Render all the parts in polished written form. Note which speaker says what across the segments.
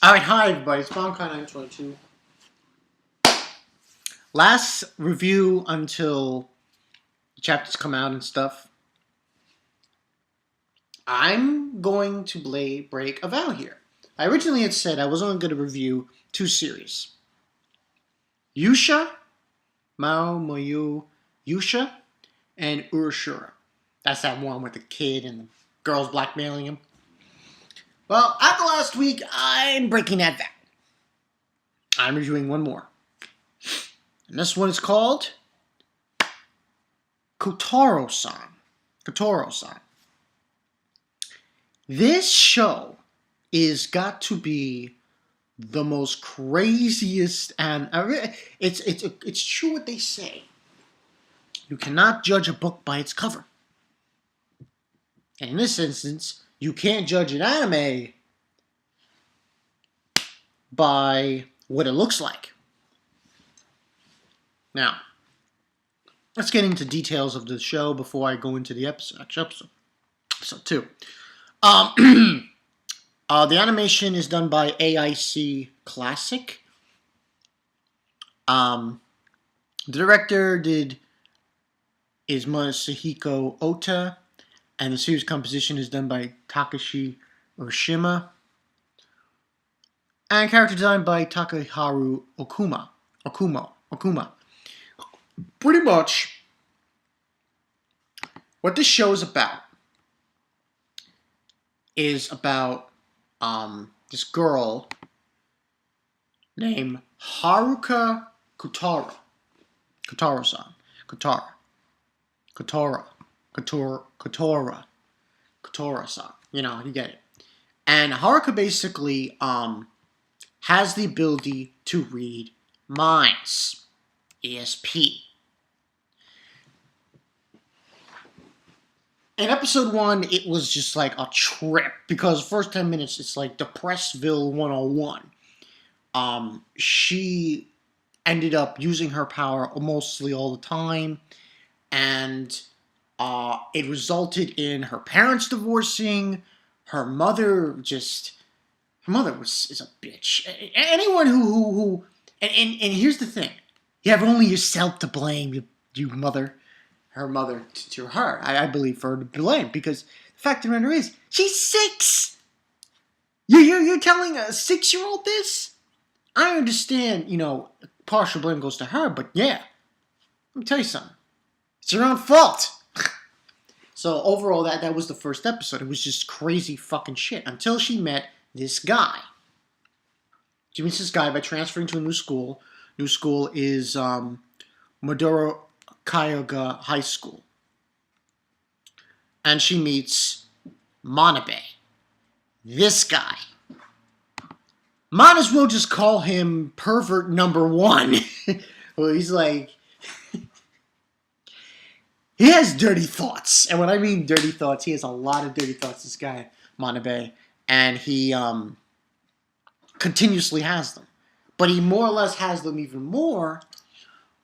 Speaker 1: Alright, hi everybody, it's Bonkai922. Last review until the chapters come out and stuff. I'm going to break a vow here. I originally had said I was only going to review two series. Yusha, Mao Moyu Yusha, and Urashura. That's that one with the kid and the girls blackmailing him. Well, after last week, I'm breaking that vow. I'm reviewing one more. And this one is called Kotoura-San. Kotoura-San. This show is got to be the most craziest, and it's true what they say. You cannot judge a book by its cover. And in this instance, you can't judge an anime by what it looks like. Now, let's get into details of the show before I go into the episode 2. The animation is done by AIC Classic. The director is Masahiko Ota, and the series composition is done by Takashi Oshima, and character design by Takeharu Okuma. Pretty much, what this show is about this girl named Haruka Kotoura. Kotoura-San. Kotoura-San. You know, you get it. And Haruka basically has the ability to read minds. ESP. In episode 1, it was just like a trip, because first 10 minutes, it's like Depressville 101. She ended up using her power mostly all the time, and it resulted in her parents divorcing. Her mother is a bitch. Anyone who and here's the thing. You have only yourself to blame, you mother. Her mother to her. I believe for her to blame, because the fact of the matter is, she's 6! You're telling a 6-year-old this? I understand, partial blame goes to her, but yeah. Let me tell you something. It's your own fault. So overall, that was the first episode. It was just crazy fucking shit, until she met this guy. She meets this guy by transferring to a new school. New school is Maduro Kyoga High School. And she meets Manabe. This guy. Might as well just call him pervert number 1. Well, he's like... he has dirty thoughts. And when I mean dirty thoughts, he has a lot of dirty thoughts, this guy, Manabe. And he continuously has them. But he more or less has them even more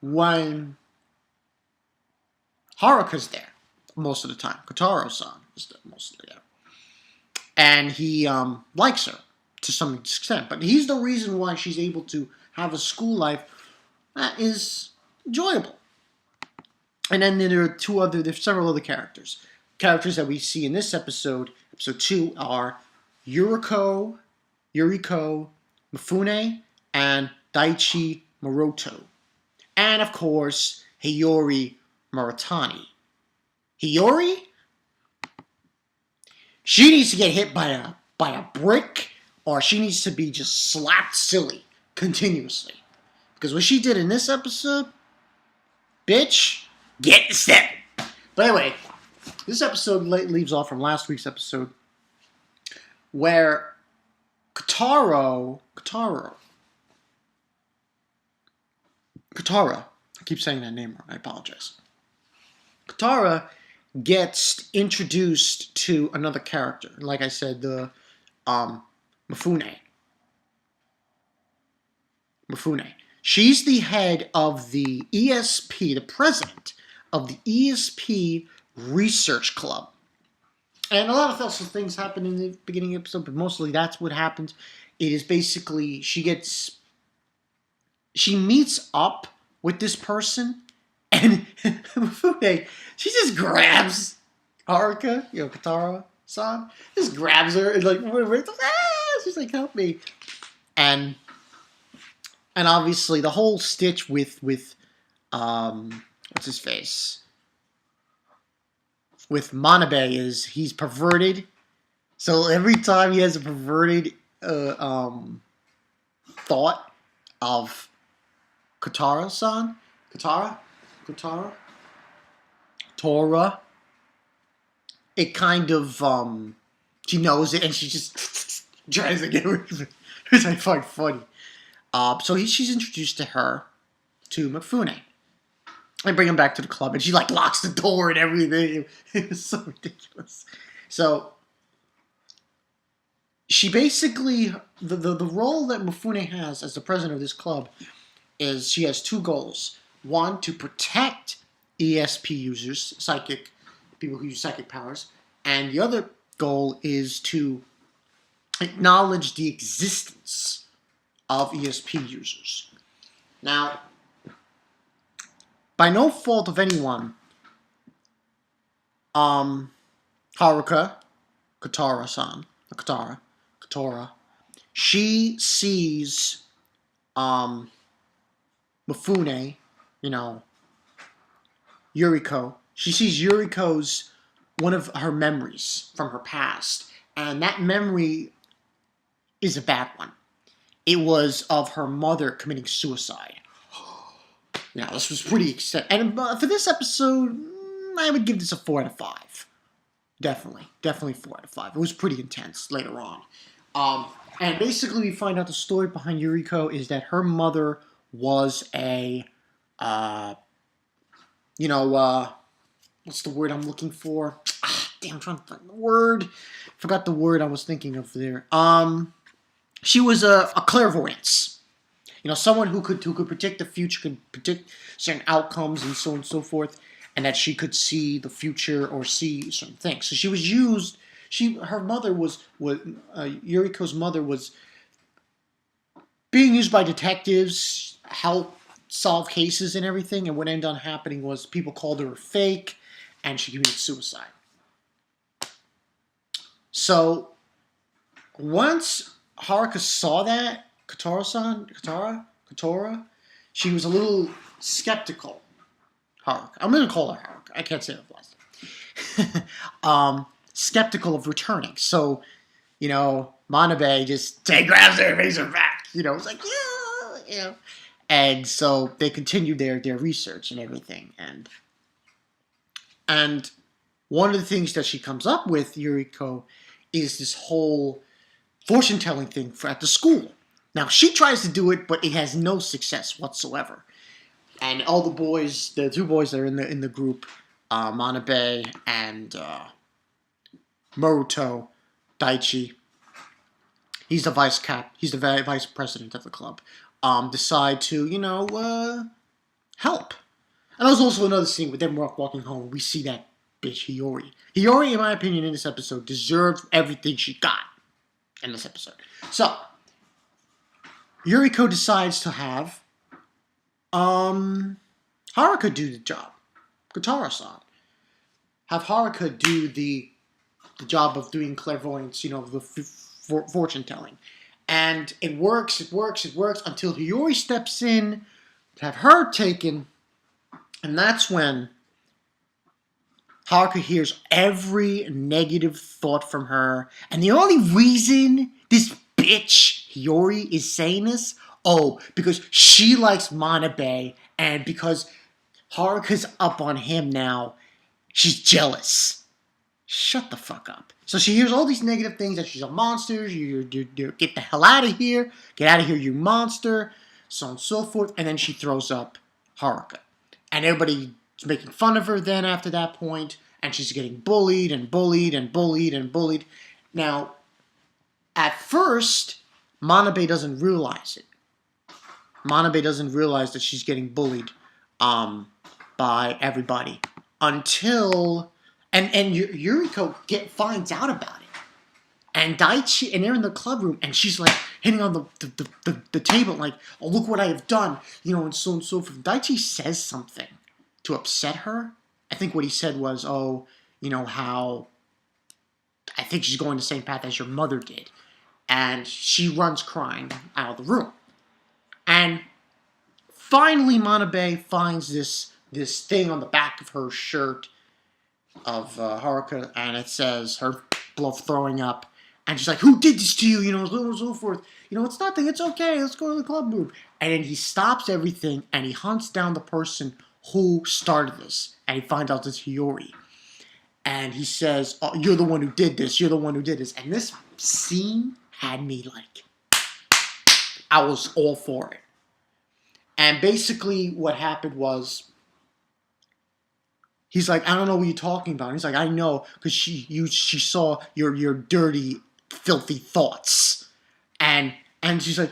Speaker 1: when Haruka's there most of the time. Kotoura-San is there mostly there. And he likes her to some extent. But he's the reason why she's able to have a school life that is enjoyable. And then there's several other characters. Characters that we see in this episode 2, are Yuriko Mifune, and Daichi Moroto. And, of course, Hiyori Muratani. Hiyori? She needs to get hit by a brick, or she needs to be just slapped silly continuously. Because what she did in this episode, bitch, get the step. But anyway, this episode leaves off from last week's episode, where Kotoura, I keep saying that name wrong, I apologize. Kotoura gets introduced to another character. Like I said, the Mifune. She's the head of the ESP, the president of the ESP Research Club. And a lot of also things happen in the beginning of the episode, but mostly that's what happens. it is basically she meets up with this person, and Mifune, she just grabs Haruka, Kotoura-San, just grabs her and like, she's like, help me. And obviously the whole stitch with what's his face? With Manabe is he's perverted. So every time he has a perverted thought of Kotoura-San, Tora, it kind of she knows it and she just tries to get rid of it, which I find funny. So she's introduced to Mifune. I bring him back to the club, and she like locks the door and everything. It was so ridiculous. So she basically the role that Mifune has as the president of this club is she has two goals. One, to protect ESP users, people who use psychic powers, and the other goal is to acknowledge the existence of ESP users. Now, by no fault of anyone, Haruka, Kotoura, she sees Mifune, Yuriko. She sees Yuriko's one of her memories from her past, and that memory is a bad one. It was of her mother committing suicide. Now, this was pretty extensive. And for this episode, I would give this a 4 out of 5. Definitely 4 out of 5. It was pretty intense later on. And basically, we find out the story behind Yuriko is that her mother was a, what's the word I'm looking for? I'm trying to find the word. Forgot the word I was thinking of there. She was a clairvoyance. Someone who could predict the future, could predict certain outcomes and so on and so forth, and that she could see the future or see certain things. So she was used. Her mother was Yuriko's mother was being used by detectives, help solve cases and everything. And what ended up happening was people called her fake, and she committed suicide. So once Haruka saw that, Kotoura, she was a little skeptical. Haruka. I'm going to call her Haruka. I can't say that last. Skeptical of returning. So, Manabe just grabs her and makes her back. It's like, yeah. And so they continued their research and everything. And one of the things that she comes up with, Yuriko, is this whole fortune-telling thing at the school. Now, she tries to do it, but it has no success whatsoever. And all the boys, the two boys that are in the group, Manabe and Maruto Daichi, he's the vice president of the club, decide to, help. And there's also another scene with them walking home. We see that bitch Hiyori. Hiyori, in my opinion, in this episode, deserved everything she got in this episode. So, Yuriko decides to have Haruka do the job. Kotoura-San. Have Haruka do the job of doing clairvoyance, the fortune telling. And it works until Hiyori steps in to have her taken. And that's when Haruka hears every negative thought from her. And the only reason this bitch Hiyori is saying this, because she likes Manabe, and because Haruka's up on him now, she's jealous. Shut the fuck up. So she hears all these negative things, that she's a monster, you get the hell out of here, get out of here, you monster, so on and so forth, and then she throws up Haruka. And everybody's making fun of her then after that point, and she's getting bullied and bullied and bullied and bullied. Now, at first, Manabe doesn't realize it. Manabe doesn't realize that she's getting bullied by everybody until... And Yuriko finds out about it. And Daichi, and they're in the club room, and she's like hitting on the table, like, oh, look what I have done, and so forth. Daichi says something to upset her. I think what he said was, oh, how I think she's going the same path as your mother did. And she runs crying out of the room. And finally, Manabe finds this thing on the back of her shirt of Haruka, and it says her throwing up. And she's like, who did this to you? So on and so forth. It's nothing. It's okay. Let's go to the club room. And then he stops everything, and he hunts down the person who started this. And he finds out it's hiyori. And he says, oh, you're the one who did this. You're the one who did this. And this scene had me like, I was all for it. And basically what happened was, he's like, I don't know what you're talking about. And he's like, I know, because she saw your dirty, filthy thoughts. And she's like,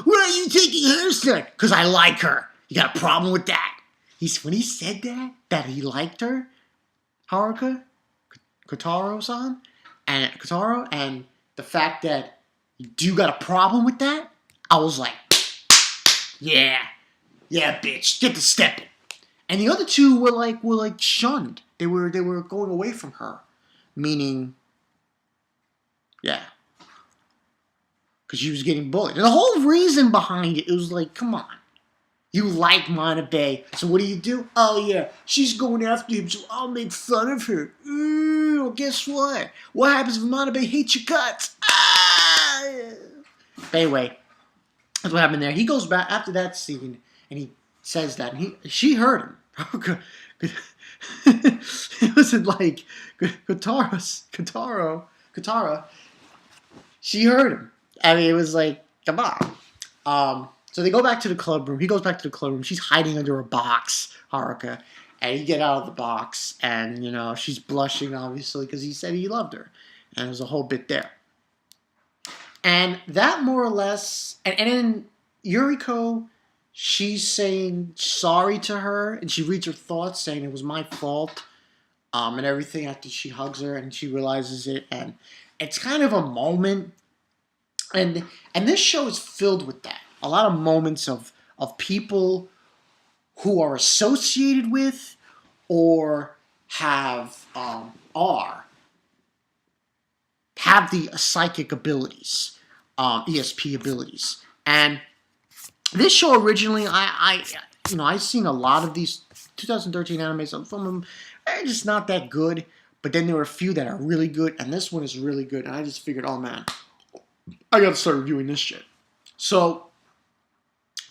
Speaker 1: why are you taking her side? Because I like her. You got a problem with that? When he said that he liked her, Haruka, Kotoura-San, and the fact that you got a problem with that, I was like, yeah, bitch, get to stepping. And the other two were like shunned. They were going away from her, meaning, yeah, because she was getting bullied. And the whole reason behind it was like, come on, you like Manabe, so what do? Oh yeah, she's going after him, so I'll make fun of her. Well, guess what? What happens if Manabe hates your guts? But anyway, that's what happened there. He goes back after that scene, and he says that, and she heard him. It wasn't like Kotoura. She heard him. I mean, it was like, come on. So they go back to the club room. He goes back to the club room. She's hiding under a box, Haruka. And you get out of the box, and, she's blushing, obviously, because he said he loved her. And there's a whole bit there. And that more or less... And then Yuriko, she's saying sorry to her, and she reads her thoughts, saying it was my fault, and everything, after she hugs her, and she realizes it. And it's kind of a moment. And this show is filled with that. A lot of moments of people who are associated with or have the psychic abilities, ESP abilities. And this show originally, I've seen a lot of these 2013 animes. Some of them are just not that good, but then there were a few that are really good, and this one is really good. And I just figured, oh man, I gotta start reviewing this shit. So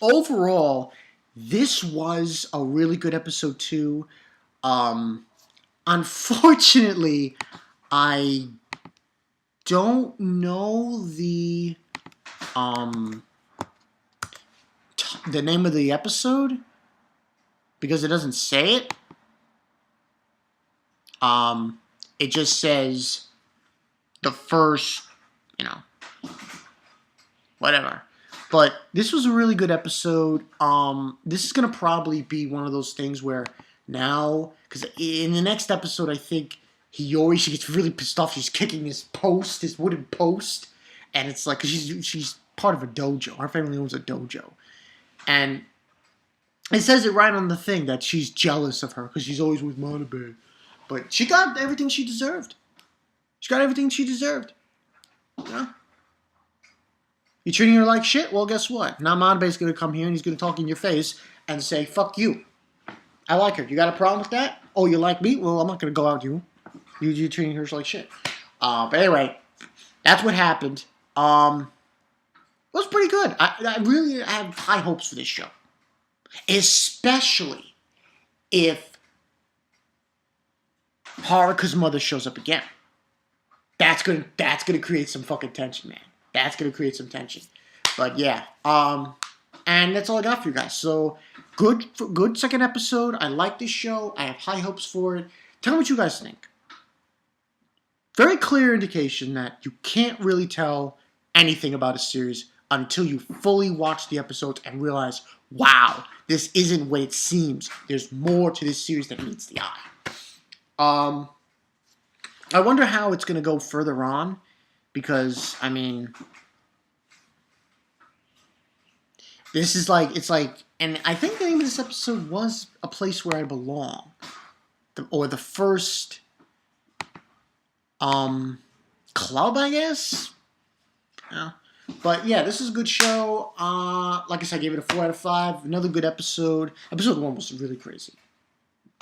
Speaker 1: overall, this was a really good episode 2. Unfortunately, I don't know the name of the episode because it doesn't say it. It just says the first, whatever. But this was a really good episode. This is going to probably be one of those things where now, because in the next episode, I think hiyori, she gets really pissed off. She's kicking his wooden post. And it's like, because she's part of a dojo. Her family owns a dojo. And it says it right on the thing that she's jealous of her because she's always with Manabe. But she got everything she deserved. You treating her like shit? Well, guess what? Now Manabe's going to come here and he's going to talk in your face and say, fuck you. I like her. You got a problem with that? Oh, you like me? Well, I'm not going to go out with you. You're treating her like shit. But anyway, that's what happened. It was pretty good. I really have high hopes for this show. Especially if Haruka's mother shows up again. That's gonna create some fucking tension, man. That's gonna create some tension. But yeah, and that's all I got for you guys. So good second episode. I like this show. I have high hopes for it. Tell me what you guys think. Very clear indication that you can't really tell anything about a series until you fully watch the episodes and realize, wow, this isn't what it seems. There's more to this series than meets the eye. I wonder how it's going to go further on, because I mean, this is like it's like, and I think the name of this episode was "A Place Where I Belong," or the first club, I guess. Yeah. But yeah, this is a good show. Like I said, I gave it a 4 out of 5. Another good episode. Episode 1 was really crazy,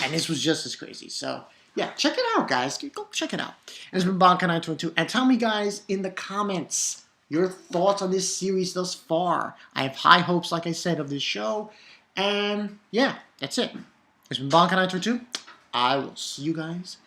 Speaker 1: and this was just as crazy. So yeah, check it out, guys. Go check it out. And it's been Bonka922, and tell me, guys, in the comments your thoughts on this series thus far. I have high hopes, like I said, of this show, and yeah, that's it. It's been Bonka922. I will see you guys